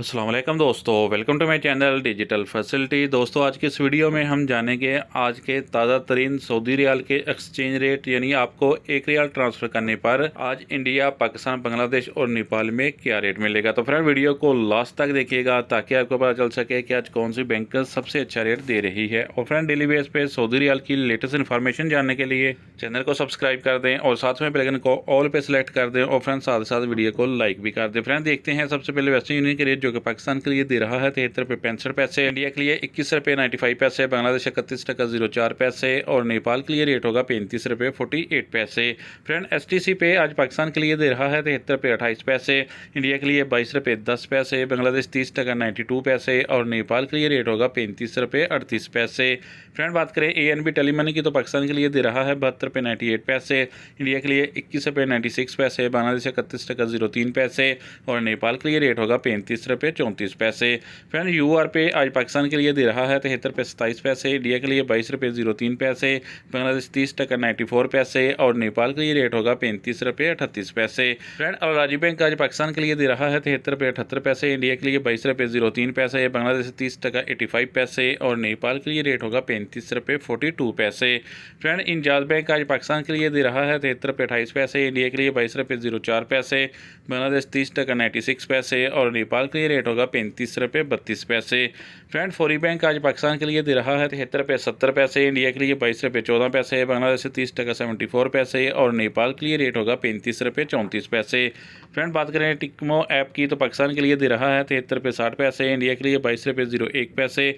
अस्सलाम वालेकुम दोस्तों, welcome to my channel digital facility. दोस्तों आज के इस वीडियो में हम जानेंगे आज के ताज़ा तरीन सऊदी रियाल के एक्सचेंज रेट, यानी आपको एक रियाल ट्रांसफ़र करने पर आज इंडिया, पाकिस्तान, बांग्लादेश और नेपाल में क्या रेट मिलेगा। तो फ्रेंड वीडियो को लास्ट तक देखिएगा ताकि आपको पता चल सके कि आज कौन सी बैंक सबसे अच्छा रेट दे रही है। और फ्रेंड डेली बेस पे सऊदी रियाल की लेटेस्ट इन्फॉर्मेशन जानने के लिए चैनल को सब्सक्राइब कर दें और साथ में बेल आइकन को ऑल पे सिलेक्ट कर दें और फ्रेंड साथ साथ वीडियो को लाइक भी कर दें। फ्रेंड देखते हैं सबसे पहले वेस्टर्न यूनियन के रेट जो कि पाकिस्तान के लिए दे रहा है 73 रुपये 65 पैसे, इंडिया के लिए 21 रुपये 95 पैसे, बांग्लादेश 31 टका 04 पैसे और नेपाल के लिए रेट होगा 35 रुपये 48 पैसे। फ्रेंड STC पे आज पाकिस्तान के लिए दे रहा है 73 रुपये 28 पैसे, इंडिया के लिए 22 रुपये 10 पैसे, बांग्लादेश 30 टका 92 पैसे और नेपाल के लिए रेट होगा 35 रुपये 38 पैसे। फ्रेंड बात करें ANB टेलीमनी की तो पाकिस्तान के लिए दे रहा है 72 रुपये 98 पैसे, इंडिया के लिए 21 रुपये 96 पैसे, बांग्लादेश 31 टका 03 पैसे और नेपाल के लिए रेट होगा 35 रुपये 34 पैसे। फ्रेंड UR पे आज पाकिस्तान के लिए दे रहा है 73 रुपये 27 पैसे, इंडिया के लिए 22 रुपये 03 पैसे, बांग्लादेश 30 टका 94 पैसे और नेपाल के लिए रेट होगा 35 रुपये 38 पैसे। फ्रेंड अल राजी बैंक आज पाकिस्तान के लिए दे रहा है 73 रुपये 78 पैसे, इंडिया के लिए 22 रुपये 03 पैसे, बांग्लादेश 30 टका 85 पैसे और नेपाल के लिए रेट होगा 35 रुपये 42 पैसे। फ्रेंड इंजाज बैंक आज पाकिस्तान के लिए दे रहा है 73 रुपये 28 पैसे, इंडिया के लिए 22 रुपये 04 पैसे, बांग्लादेश 30 टका 96 पैसे और नेपाल के लिए रेट होगा 35 रुपये 32 पैसे। फ्रेंड फौरी बैंक आज पाकिस्तान के लिए दे रहा है 73 रुपये 70 पैसे, इंडिया के लिए 22 रुपये 14 पैसे, बांग्लादेश 30 टका 74 पैसे और नेपाल के लिए रेट होगा 35 रुपये 34 पैसे। फ्रेंड बात करें टिकमो ऐप की तो पाकिस्तान के लिए दे रहा है 73 रुपये 60 पैसे, इंडिया के लिए 22 रुपये 01 पैसे,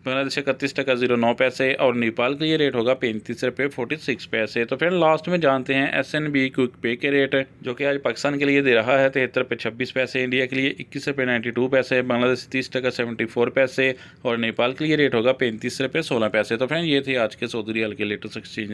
बांग्लादेश 31 टका 09 पैसे और नेपाल के लिए रेट होगा 35 रुपये 46 पैसे। तो फ्रेंड लास्ट में जानते हैं SNB क्विक पे के रेट जो कि आज पाकिस्तान के लिए दे रहा है 73 रुपये 26 पैसे, इंडिया के लिए 21 रुपये 92 पैसे, बांग्लादेश 30 टका 74 पैसे और नेपाल के लिए रेट होगा 35 रुपये 16 पैसे। तो फ्रेंड ये थे आज के सऊदी रियाल के लेटेस्ट एक्सचेंज रेट।